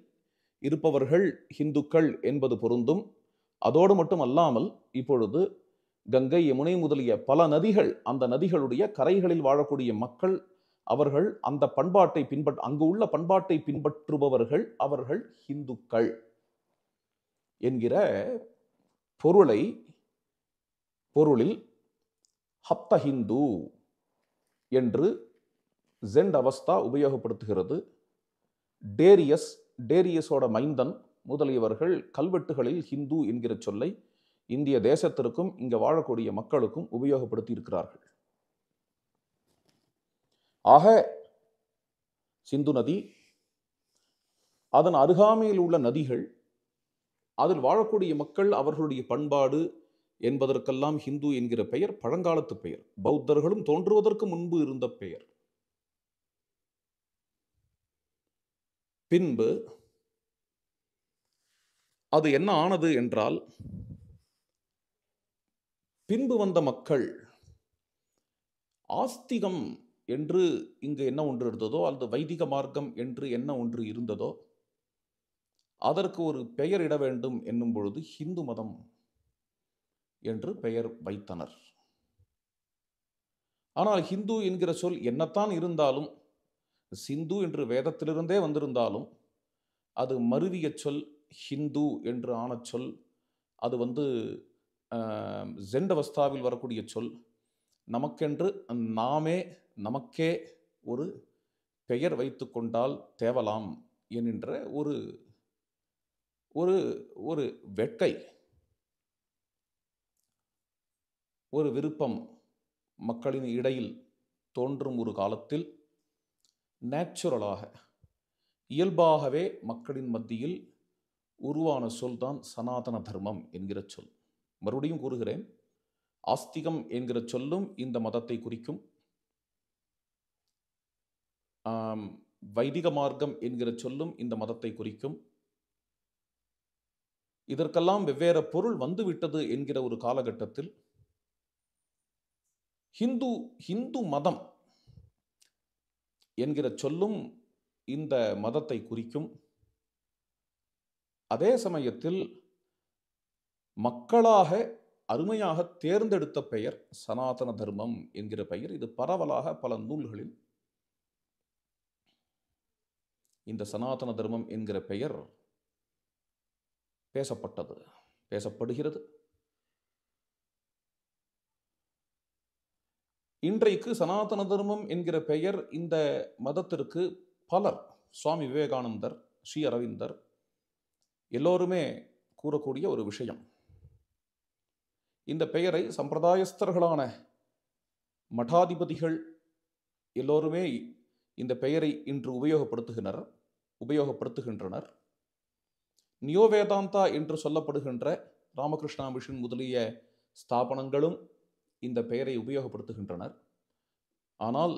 இருப்பவர்கள் இந்துக்கள் என்பது பொருந்தும். அதோடு மட்டும் அல்லாமல் இப்பொழுது கங்கை, யமுனை முதலிய பல நதிகள், அந்த நதிகளுடைய கரைகளில் வாழக்கூடிய மக்கள், அவர்கள் அந்த பண்பாட்டை அங்கு உள்ள பண்பாட்டை பின்பற்றுபவர்கள், அவர்கள் இந்துக்கள் என்கிற பொருளில் ஹப்த ஹிந்து என்று ஜெண்ட் அவஸ்தா உபயோகப்படுத்துகிறது. டேரியஸோட மைந்தன் முதலியவர்கள் கல்வெட்டுகளில் ஹிந்து என்கிற சொல்லை இந்திய தேசத்திற்கும் இங்க வாழக்கூடிய மக்களுக்கும் உபயோகப்படுத்தி இருக்கிறார்கள். ஆக சிந்து நதி, அதன் அருகாமையில் உள்ள நதிகள், அதில் வாழக்கூடிய மக்கள், அவர்களுடைய பண்பாடு என்பதற்கெல்லாம் ஹிந்து என்கிற பெயர் பழங்காலத்து பெயர். பௌத்தர்களும் தோன்றுவதற்கு முன்பு இருந்த பெயர். பின்பு அது என்ன ஆனது என்றால், பின்பு வந்த மக்கள் ஆஸ்திகம் என்று இங்கு என்ன ஒன்று இருந்ததோ, அல்லது வைதிக மார்க்கம் என்று என்ன ஒன்று இருந்ததோ, அதற்கு ஒரு பெயர் இட வேண்டும் என்னும் பொழுது ஹிந்து மதம் என்று பெயர் வைத்தனர். ஆனால் ஹிந்து என்கிற சொல் என்னத்தான் இருந்தாலும், சிந்து என்று வேதத்திலிருந்தே வந்திருந்தாலும், அது மருவிய சொல், ஹிந்து என்று ஆன சொல். அது ஜெண்டவஸ்தாவில் வரக்கூடிய சொல். நமக்கென்று நாமே நமக்கே ஒரு பெயர் வைத்து கொண்டால் தேவலாம் என்கின்ற ஒரு ஒரு ஒரு வெட்கை, ஒரு விருப்பம் மக்களின் இடையில் தோன்றும் ஒரு காலத்தில் நேச்சுரலாக, இயல்பாகவே மக்களின் மத்தியில் உருவான சொல்தான் சனாதன தர்மம் என்கிற சொல். மறுபடியும் கூறுகிறேன், ஆஸ்திகம் என்கிற சொல்லும் இந்த மதத்தை குறிக்கும், வைதிக மார்க்கம் என்கிற சொல்லும் இந்த மதத்தை குறிக்கும். இதற்கெல்லாம் வெவ்வேறு பொருள் வந்துவிட்டது என்கிற ஒரு காலகட்டத்தில் ஹிந்து மதம் என்கிற சொல்லும் இந்த மதத்தை குறிக்கும். அதே சமயத்தில் மக்களாக அருமையாக தேர்ந்தெடுத்த பெயர் சனாதன தர்மம் என்கிற பெயர். இது பரவலாக பல நூல்களில் இந்த சனாதன தர்மம் என்கிற பெயர் பேசப்பட்டது, பேசப்படுகிறது. இன்றைக்கு சனாதன தர்மம் என்கிற பெயர் இந்த மதத்திற்கு பலர், சுவாமி விவேகானந்தர், ஸ்ரீ அரவிந்தர், எல்லோருமே கூறக்கூடிய ஒரு விஷயம். இந்த பெயரை சம்பிரதாயஸ்தர்களான மடாதிபதிகள் எல்லோருமே இந்த பெயரை இன்று உபயோகப்படுத்துகின்றனர். நியோ வேதாந்தா என்று சொல்லப்படுகின்ற ராமகிருஷ்ணா மிஷன் முதலிய ஸ்தாபனங்களும் இந்த பெயரை உபயோகப்படுத்துகின்றனர். ஆனால்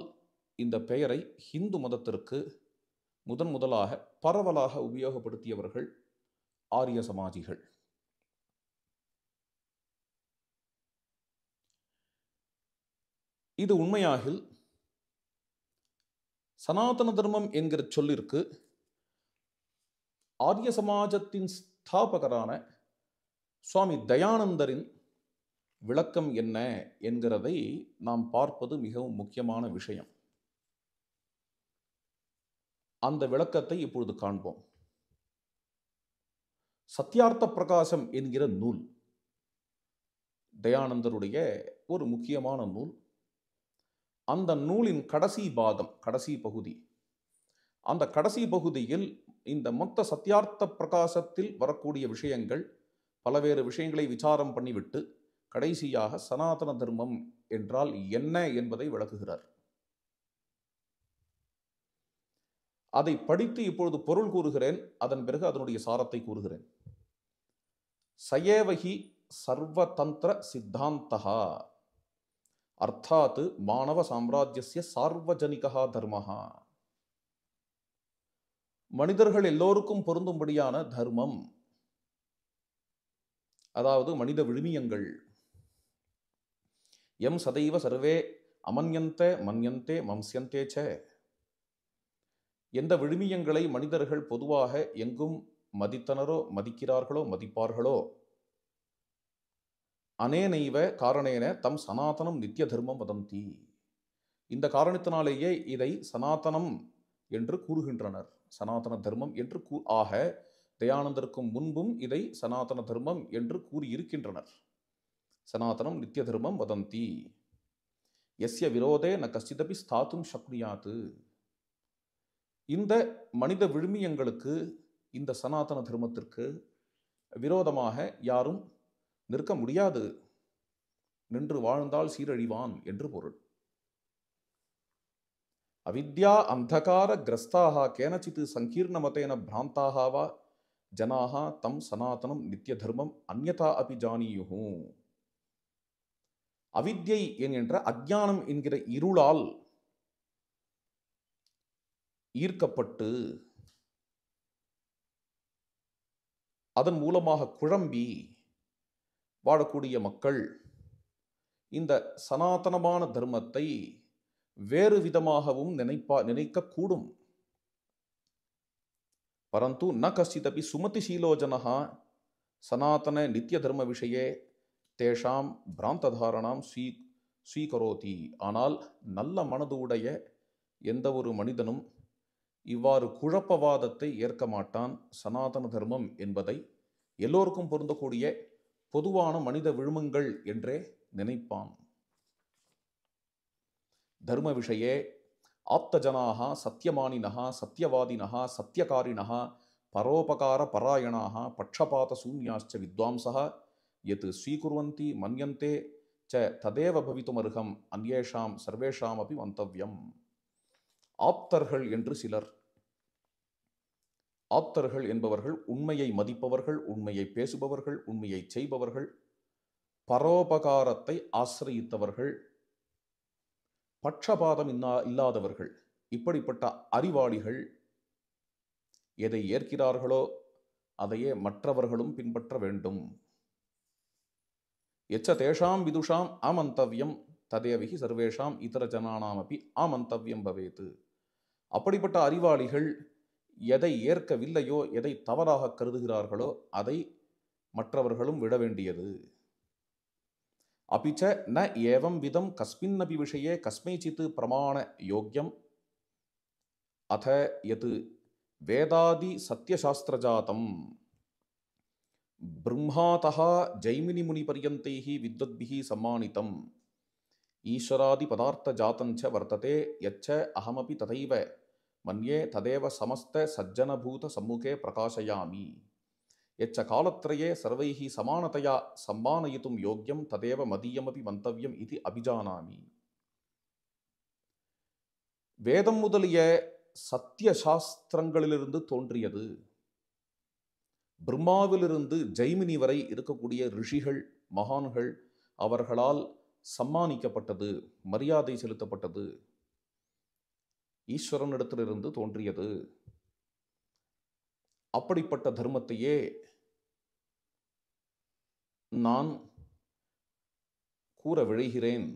இந்த பெயரை ஹிந்து மதத்திற்கு முதலாக பரவலாக உபயோகப்படுத்தியவர்கள் ஆரிய சமாஜிகள். இது உண்மையாகில் சனாதன தர்மம் என்கிற சொல்லிற்கு ஆரிய சமாஜத்தின் ஸ்தாபகரான சுவாமி தயானந்தரின் விளக்கம் என்ன என்கிறதை நாம் பார்ப்பது மிகவும் முக்கியமான விஷயம். அந்த விளக்கத்தை இப்பொழுது காண்போம். சத்யார்த்த பிரகாசம் என்கிற நூல் தயானந்தருடைய ஒரு முக்கியமான நூல். அந்த நூலின் கடைசி பாகம், கடைசி பகுதி, அந்த கடைசி பகுதியில் இந்த மொத்த சத்யார்த்த பிரகாசத்தில் வரக்கூடிய விஷயங்கள், பலவேறு விஷயங்களை விசாரம் பண்ணிவிட்டு கடைசியாக சனாதன தர்மம் என்றால் என்ன என்பதை விளக்குகிறார். அதை படித்து இப்பொழுது பொருள் கூறுகிறேன், அதன் பிறகு அதனுடைய சாரத்தை கூறுகிறேன். சயேவஹி சர்வதந்திர சித்தாந்தஹா அர்த்தாத் மானவ சாம்ராஜ்யஸ்ய சார்வஜனிகா தர்மஹா. மனிதர்கள் எல்லோருக்கும் பொருந்தும்படியான தர்மம், அதாவது மனித விழுமியங்கள். எம் சதைவ சர்வே அமன்யந்தே மன்யந்தே மம்ஸ்யந்தே ச. எந்த விழுமியங்களை மனிதர்கள் பொதுவாக எங்கும் மதித்தனரோ, மதிக்கிறார்களோ, மதிப்பார்களோ, அனேனைவ காரணேன தம் சனாதனம் நித்திய தர்மம் வதந்தி. இந்த காரணத்தினாலேயே இதை சனாதனம் என்று கூறுகின்றனர், சனாதன தர்மம் என்று ஆக தயானந்தருக்கும் முன்பும் இதை சனாதன தர்மம் என்று கூறியிருக்கின்றனர். சனாதனம் நித்திய தர்மம் வதந்தி யஸ்ய விரோதே ந கஷ்டிதபி ஸ்தாத்தும் சக்னுயாத். இந்த மனித விழுமியங்களுக்கு, இந்த சனாதன தர்மத்திற்கு விரோதமாக யாரும் நிற்க முடியாது. நின்று வாழ்ந்தால் சீரழிவான் என்று பொருள். அவித்யா அந்தகார கிரஸ்தாக கேனச்சித் சங்கீர்ணமதேன பிராந்தாக வா ஜனாக தம் சனாதனம் நித்திய தர்மம் அந்யதா அபி ஜானியுஹு. அவித்யை என்கின்ற அஜ்ஞானம் என்கிற இருளால் ஈர்க்கப்பட்டு அதன் மூலமாக குழம்பி வாழக்கூடிய மக்கள் இந்த சனாதனமான தர்மத்தை வேறு விதமாகவும் நினைக்கக்கூடும். பரந்து ந கஷ்டிதபி சுமதிசீலோ ஜனஹ சனாதன நித்திய தர்ம விஷயே தேஷாம் பிராந்ததாரணாம் ஸ்வீகரோதி. ஆனால் நல்ல மனது உடைய எந்த ஒரு மனிதனும் இவ்வாறு குழப்பவாதத்தை ஏற்க மாட்டான். சனாதன தர்மம் என்பதை எல்லோருக்கும் பொருந்தக்கூடிய பொதுவான மனித விழுமங்கள் என்றே நினைப்பான். தர்ம விஷயே ஆப்தஜனாः சத்யமானினः சத்யவாதினः சத்யகாரிணः பரோபகார பராயணாः பட்சபாத சூன்யாश्च வித்வாம்சः யத் ஸ்வீகுர்வந்தி மன்யந்தே ச ததேவ பவித்துமர்ஹம் அன்யேஷாம் சர்வேஷாமபி மந்தவ்யம். ஆப்தர்கள் என்று சிலர். ஆப்தர்கள் என்பவர்கள் உண்மையை மதிப்பவர்கள், உண்மையை பேசுபவர்கள், உண்மையை செய்பவர்கள், பரோபகாரத்தை ஆசிரியித்தவர்கள், பட்சபாதம் இல்லாதவர்கள். இப்படிப்பட்ட அறிவாளிகள் எதை ஏற்கிறார்களோ அதையே மற்றவர்களும் பின்பற்ற வேண்டும். எச்ச தேஷாம் விதுஷாம் ஆமந்தவ்யம் ததேவிஹி சர்வேஷாம் இதர ஜனானாமபி ஆமந்தவ்யம் பவேத். அப்படிப்பட்ட அறிவாளிகள் எதை ஏற்கவில்லையோ, எதை தவறாக கருதுகிறார்களோ அதை மற்றவர்களும் விட வேண்டியது. அபிச்ச ந ஏவம் விதம் கஸ்மின்னபி விஷயே கஸ்மைச்சித் பிரமாண யோக்யம் அத யத் வேதாதி சத்யசாஸ்திரஜாதம் பிரம்மாதः ஜைமினி முனி பர்யந்தைः வித்வத்பிः சம்மானிதம் ஈஸ்வராதி பதார்த்த ஜாதஞ்ச வர்த்ததே யச்ச அஹமபி ததைவ மன்யே ததேவ சமஸ்த சஜ்ஜனபூத சம்முகே பிரகாசயாமி யச்ச காலத்ரயே சர்வைः சமானதயா சம்மானயித்தும் யோக்யம் ததேவ மதீயமபி மந்தவ்யம் இதி அபிஜானாமி. வேதம் முதலிய சத்திய சாஸ்திரங்களிலிருந்து தோன்றியது. பிரம்மாவிலிருந்து ஜெய்மினி வரை இருக்கக்கூடிய ரிஷிகள், மகான்கள், அவர்களால் சம்மானிக்கப்பட்டது, மரியாதை செலுத்தப்பட்டது. ஈஸ்வரனிடத்திலிருந்து தோன்றியது. அப்படிப்பட்ட தர்மத்தையே நான் கூற விழைகிறேன்.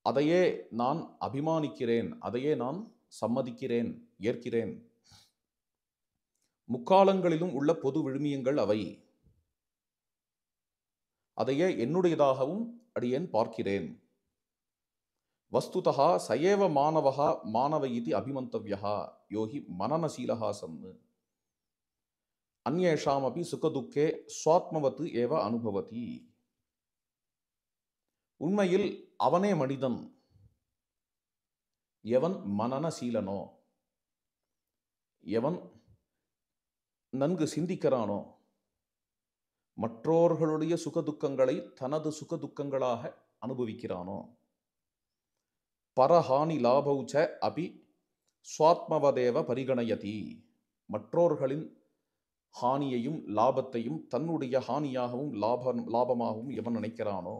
அதையே நான் அபிமானிக்கிறேன், அதையே நான் சம்மதிக்கிறேன், ஏற்கிறேன். முக்காலங்களிலும் உள்ள பொது விழுமியங்கள் அவை. அதையே என்னுடையதாகவும் அடியேன் பார்க்கிறேன். வஸ்துதா சயேவ மாணவः மாணவ இதி அபிமந்தவ்யः யோகி மனனசீலः சன் அன்யேஷாமபி சுகதுக்கே ஸ்வாத்மவத் ஏவ அனுபவதி. உண்மையில் அவனே மனிதன். எவன் மனனசீலனோ, எவன் நன்கு சிந்திக்கிறானோ, மற்றோர்களுடைய சுகதுக்கங்களை தனது சுகதுக்கங்களாக அனுபவிக்கிறானோ, பரஹானி லாபௌச்ச அபி ஸ்வாத்மவதேவ பரிகணயதி. மற்றோர்களின் ஹானியையும் லாபத்தையும் தன்னுடைய ஹானியாகவும் லாபமாகவும் எவன் நினைக்கிறானோ,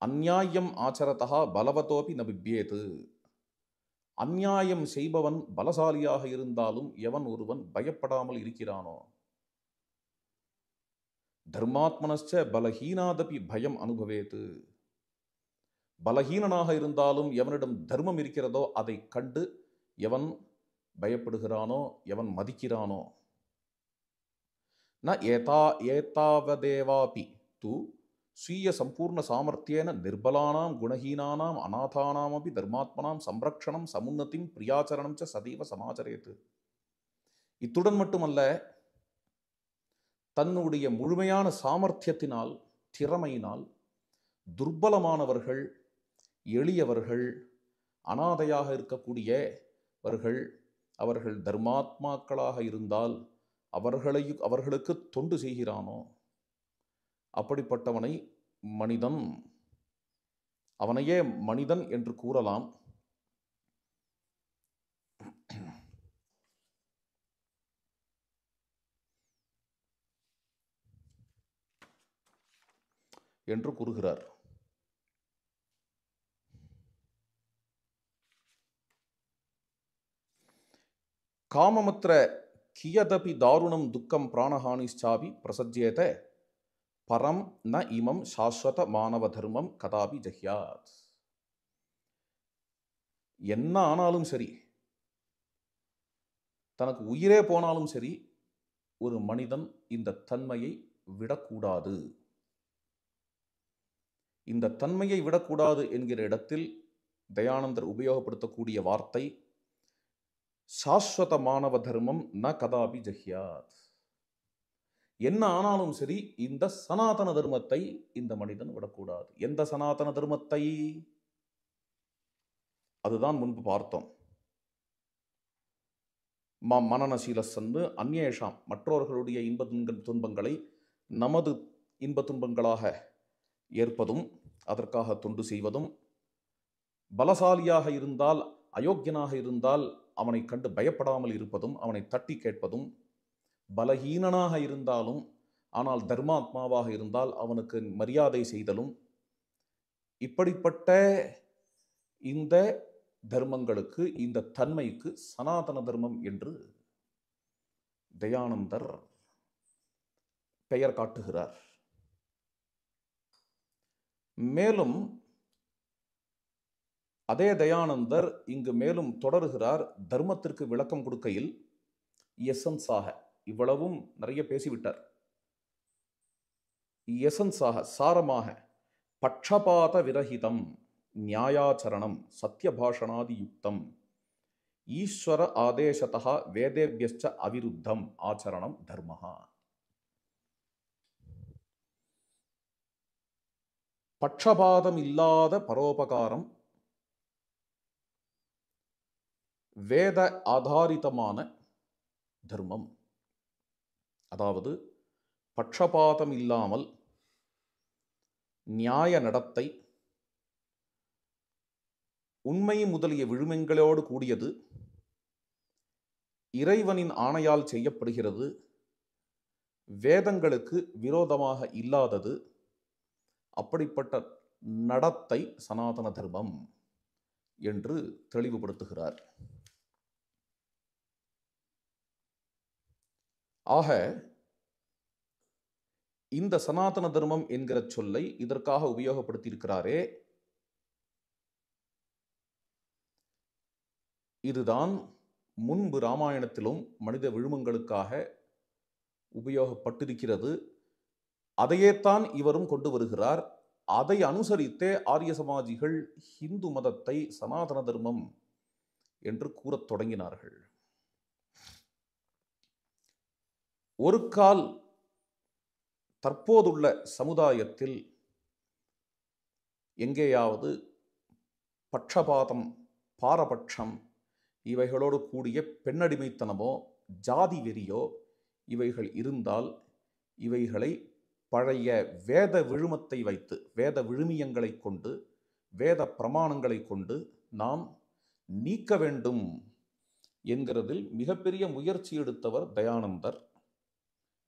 அந்நியாயம் ஆச்சரதா பலவதோபி ந பிப்யேத். அந்நியாயம் செய்பவன் பலசாலியாக இருந்தாலும் எவன் ஒருவன் பயப்படாமல் இருக்கிறானோ, தர்மாத்மனஸ்ச பலஹீனாதபி பயம் அனுபவேத். பலஹீனனாக இருந்தாலும் எவனிடம் தர்மம் இருக்கிறதோ அதை கண்டு எவன் பயப்படுகிறானோ, எவன் மதிக்கிறானோ. ந ஏதாவதேவாபி து ஸ்வீய சம்பூர்ண சாமர்த்தியேன நிர்பலானாம் குணஹீனானாம் அநாதானாமபி தர்மாத்மனாம் சம்ரக்ஷணம் சமுன்னதிம் பிரியாச்சரணம் ச சதீவ சமாச்சரேத். இத்துடன் மட்டுமல்ல, தன்னுடைய முழுமையான சாமர்த்தியத்தினால், திறமையினால் துர்பலமானவர்கள், எளியவர்கள், அனாதையாக இருக்கக்கூடியவர்கள், அவர்கள் தர்மாத்மாக்களாக இருந்தால் அவர்களுக்கு தொண்டு செய்கிறானோ அப்படிப்பட்டவனை மனிதன், அவனையே மனிதன் என்று கூறலாம். என்று கூறுகிறார். காமமத்ர கியதபி தாருணம் துக்கம் பிராணஹானிச்சாபி பிரசஜ்யேத பரம் ந இமம் சாஸ்வத மானவ தர்மம் கதாபி ஜஹ்யாத். என்ன ஆனாலும் சரி, தனக்கு உயிரே போனாலும் சரி, ஒரு மனிதன் இந்த தன்மையை விடக்கூடாது. இந்த தன்மையை விடக்கூடாது என்கிற இடத்தில் தயானந்தர் உபயோகப்படுத்தக்கூடிய வார்த்தை சாஸ்வத மானவ தர்மம் ந கதாபி ஜஹ்யாத். என்ன ஆனாலும் சரி இந்த சனாதன தர்மத்தை இந்த மனிதன் விடக்கூடாது. எந்த சனாதன தர்மத்தை? அதுதான் முன்பு பார்த்தோம். மனநசீலசன்னு அந்நேஷாம், மற்றவர்களுடைய இன்ப துன்பங்களை நமது இன்ப துன்பங்களாக ஏற்பதும், அதற்காக தொண்டு செய்வதும், பலசாலியாக இருந்தால், அயோக்கியனாக இருந்தால் அவனை கண்டு பயப்படாமல் இருப்பதும், அவனை தட்டி கேட்பதும், பலஹீனனாக இருந்தாலும் ஆனால் தர்மாத்மாவாக இருந்தால் அவனுக்கு மரியாதை செய்தலும், இப்படிப்பட்ட இந்த தர்மங்களுக்கு, இந்த தன்மைக்கு சனாதன தர்மம் என்று தயானந்தர் பெயர் காட்டுகிறார். மேலும் அதே தயானந்தர் இங்கு மேலும் தொடர்கிறார். தர்மத்திற்கு விளக்கம் கொடுக்கையில் எசன்ஸாக, இவ்வளவும் நிறைய பேசிவிட்டார், எசன்ஸாக, சாரமாக, பட்சபாத விரஹிதம் நியாயாச்சரணம் சத்யபாஷணாதி யுக்தம் ஈஸ்வர ஆதேசதா வேதேபியஸ்ச அவிருத்தம் ஆச்சரணம் தர்மஹா. பட்சபாதம் இல்லாத பரோபகாரம், வேத ஆதாரிதமான தர்மம். அதாவது பட்சபாதம் இல்லாமல் நியாய நடத்தை, உண்மை முதலிய விழுமியங்களோடு கூடியது, இறைவனின் ஆணையால் செய்யப்படுகிறது, வேதங்களுக்கு விரோதமாக இல்லாதது, அப்படிப்பட்ட நடத்தை சனாதன தர்மம் என்று தெளிவுபடுத்துகிறார். ஆக இந்த சனாதன தர்மம் என்கிற சொல்லை இதற்காக உபயோகப்படுத்தியிருக்கிறாரே, இதுதான் முன்பு ராமாயணத்திலும் மனித விழுமங்களுக்காக உபயோகப்பட்டிருக்கிறது. அதையேத்தான் இவரும் கொண்டு வருகிறார். அதை அனுசரித்தே ஆரிய சமாஜிகள் ஹிந்து மதத்தை சனாதன தர்மம் என்று கூறத் தொடங்கினார்கள். ஒரு கால் தற்போதுள்ள சமுதாயத்தில் எங்கேயாவது பட்சபாதம், பாரபட்சம், இவைகளோடு கூடிய பெண்ணடிமைத்தனமோ ஜாதி வெறியோ இவைகள் இருந்தால் இவைகளை பழைய வேத விழுமத்தை வைத்து, வேத விழுமியங்களை கொண்டு, வேத பிரமாணங்களை கொண்டு நாம் நீக்க வேண்டும் என்கிறதில் மிகப்பெரிய முயற்சி எடுத்தவர் தயானந்தர்.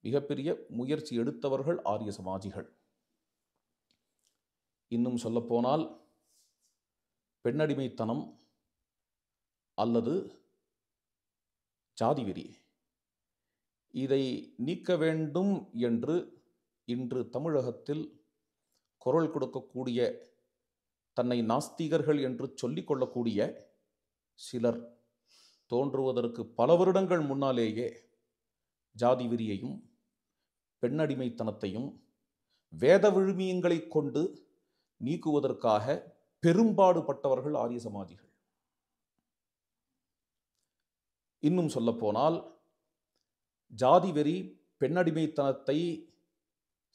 மிகப்பெரிய முயற்சி எடுத்தவர்கள் ஆரிய சமாஜிகள். இன்னும் சொல்லப்போனால் பெண்ணடிமைத்தனம் அல்லது ஜாதி வெறி, இதை நீக்க வேண்டும் என்று இன்று தமிழகத்தில் குரல் கொடுக்கக்கூடிய, தன்னை நாஸ்திகர்கள் என்று சொல்லிக் கொள்ளக்கூடிய சிலர் தோன்றுவதற்கு பல வருடங்கள் முன்னாலேயே ஜாதி வெறியையும் பெண்ணடிமைத்தனத்தையும் வேத விழுமியங்களை கொண்டு நீக்குவதற்காக பெரும்பாடுபட்டவர்கள் ஆரிய சமாஜிகள். இன்னும் சொல்லப்போனால் ஜாதி வெறி, பெண்ணடிமைத்தனத்தை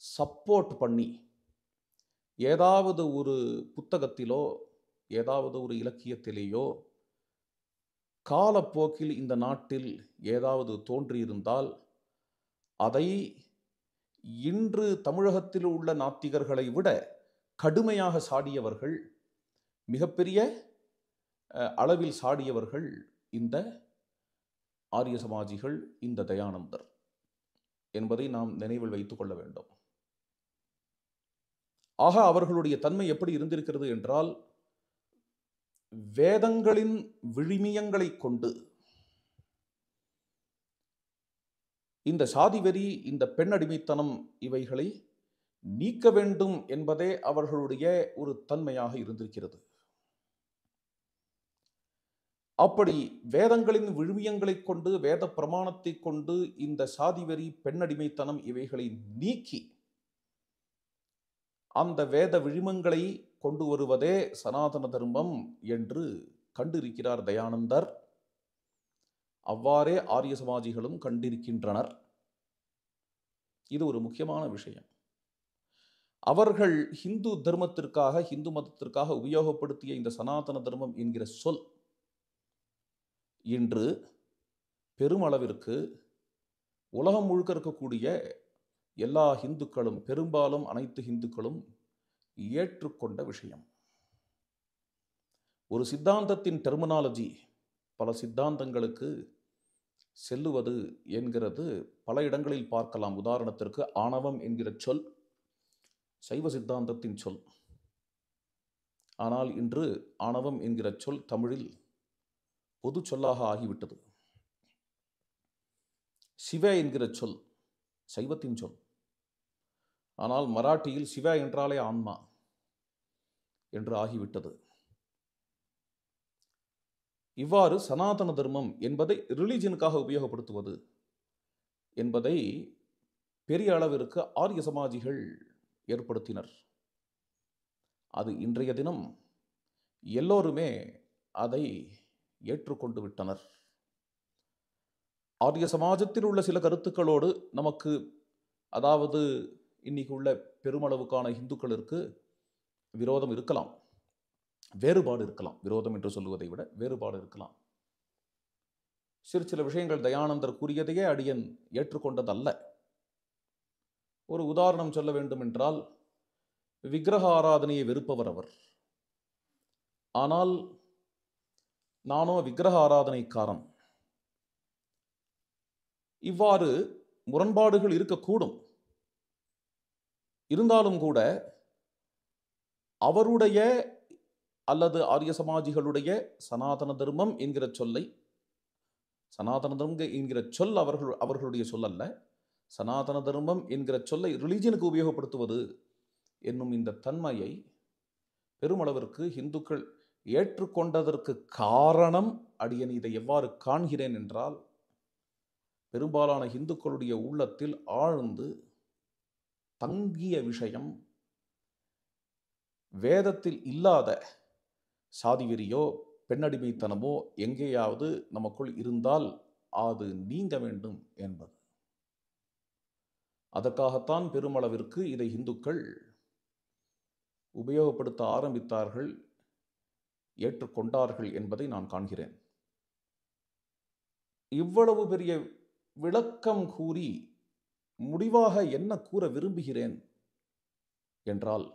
சப்போர்ட் பண்ணி ஏதாவது ஒரு புத்தகத்திலோ ஏதாவது ஒரு இலக்கியத்திலேயோ காலப்போக்கில் இந்த நாட்டில் ஏதாவது தோன்றியிருந்தால் அதை இன்று தமிழகத்தில் உள்ள நாத்திகர்களை விட கடுமையாக சாடியவர்கள், மிகப்பெரிய அளவில் சாடியவர்கள் இந்த ஆரிய சமாஜிகள், இந்த தயானந்தர் என்பதை நாம் நினைவில் வைத்துக் கொள்ள வேண்டும். ஆக அவர்களுடைய தன்மை எப்படி இருந்திருக்கிறது என்றால், வேதங்களின் விழுமியங்களை கொண்டு இந்த சாதிவெறி, இந்த பெண்ணடிமைத்தனம் இவைகளை நீக்க வேண்டும் என்பதே அவர்களுடைய ஒரு தன்மையாக இருந்திருக்கிறது. அப்படி வேதங்களின் விழுமியங்களை கொண்டு, வேத பிரமாணத்தை கொண்டு இந்த சாதிவெறி, பெண்ணடிமைத்தனம் இவைகளை நீக்கி அந்த வேத விழுமங்களை கொண்டு வருவதே சனாதன தர்மம் என்று கண்டிருக்கிறார் தயானந்தர். அவ்வாறே ஆரிய சமாஜிகளும் கண்டிருக்கின்றனர். இது ஒரு முக்கியமான விஷயம். அவர்கள் ஹிந்து தர்மத்திற்காக, ஹிந்து மதத்திற்காக உபயோகப்படுத்திய இந்த சனாதன தர்மம் என்கிற சொல் இன்று பெருமளவிற்கு உலகம் முழுக்க இருக்கக்கூடிய எல்லா இந்துக்களும், பெரும்பாலும் அனைத்து இந்துக்களும் ஏற்றுக்கொண்ட விஷயம். ஒரு சித்தாந்தத்தின் டெர்மினாலஜி பல சித்தாந்தங்களுக்கு செல்லுவது என்கிறது பல இடங்களில் பார்க்கலாம். உதாரணத்திற்கு ஆணவம் என்கிற சொல் சைவ சித்தாந்தத்தின் சொல். ஆனால் இன்று ஆணவம் என்கிற சொல் தமிழில் பொது சொல்லாக ஆகிவிட்டது. சிவ என்கிற சொல் சைவத்தின் சொல். ஆனால் மராட்டியில் சிவ என்றாலே ஆன்மா என்று ஆகிவிட்டது. இவ்வாறு சனாதன தர்மம் என்பதை ரிலிஜனுக்காக உபயோகப்படுத்துவது என்பதை பெரிய அளவிற்கு ஆரிய சமாஜிகள் ஏற்படுத்தினர். அது இன்றைய தினம் எல்லோருமே அதை ஏற்றுக்கொண்டு விட்டனர். ஆரிய சமாஜத்தில் உள்ள சில கருத்துக்களோடு நமக்கு, அதாவது இன்னைக்கு உள்ள பெருமளவுக்கான இந்துக்களிற்கு விரோதம் இருக்கலாம், வேறுபாடு இருக்கலாம். விரோதம் என்று சொல்லுவதை விட வேறுபாடு இருக்கலாம். சில விஷயங்கள் தயானந்தர் கூறியதையே அடியன் ஏற்றுக்கொண்டதல்ல. ஒரு உதாரணம் சொல்ல வேண்டும் என்றால், விக்கிரக ஆராதனையை வெறுப்பவர் அவர். ஆனால் நானோ விக்கிரக ஆராதனைக்காரன். இவ்வாறு முரண்பாடுகள் இருக்கக்கூடும். இருந்தாலும் கூட அவருடைய அல்லது ஆரிய சமாஜிகளுடைய சனாதன தர்மம் என்கிற சொல்லை, சனாதன தர்மம் என்கிற சொல் அவர்களுடைய சொல் அல்ல, சனாதன தர்மம் என்கிற சொல்லை ரிலிஜனுக்கு உபயோகப்படுத்துவது என்னும் இந்த தன்மையை பெருமளவிற்கு இந்துக்கள் ஏற்றுக்கொண்டதற்கு காரணம், அடியன் இதை எவ்வாறு காண்கிறேன் என்றால், பெரும்பாலான இந்துக்களுடைய உள்ளத்தில் ஆழ்ந்து தங்கிய விஷயம் வேதத்தில் இல்லாத சாதி வெறியோ பெண்ணடிமைத்தனமோ எங்கேயாவது நமக்குள் இருந்தால் அது நீங்க வேண்டும் என்பது. அதற்காகத்தான் பெருமளவிற்கு இதை இந்துக்கள் உபயோகப்படுத்த ஆரம்பித்தார்கள், ஏற்றுக்கொண்டார்கள் என்பதை நான் காண்கிறேன். இவ்வளவு பெரிய விளக்கம் கூறி முடிவாக என்ன கூற விரும்புகிறேன் என்றால்,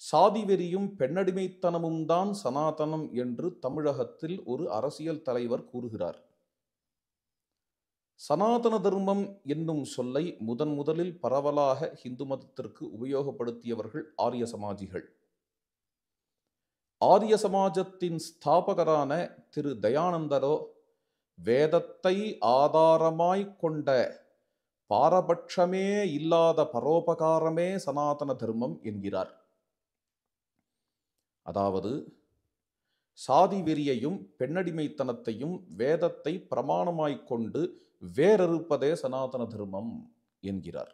சாதி வெறியும் பெண்ணடிமைத்தனமும் தான் சனாதனம் என்று தமிழகத்தில் ஒரு அரசியல் தலைவர் கூறுகிறார். சனாதன தர்மம் என்னும் சொல்லை முதலில் பரவலாக இந்து மதத்திற்கு உபயோகப்படுத்தியவர்கள் ஆரிய சமாஜிகள். ஆரிய சமாஜத்தின் ஸ்தாபகரான திரு தயானந்தரோ வேதத்தை ஆதாரமாய் கொண்ட பாரபட்சமே இல்லாத பரோபகாரமே சனாதன தர்மம் என்கிறார். அதாவது சாதி வெறியையும் பெண்ணடிமைத்தனத்தையும் வேதத்தை பிரமாணமாய்க் கொண்டு வேறறுப்பதே சனாதன தர்மம் என்கிறார்.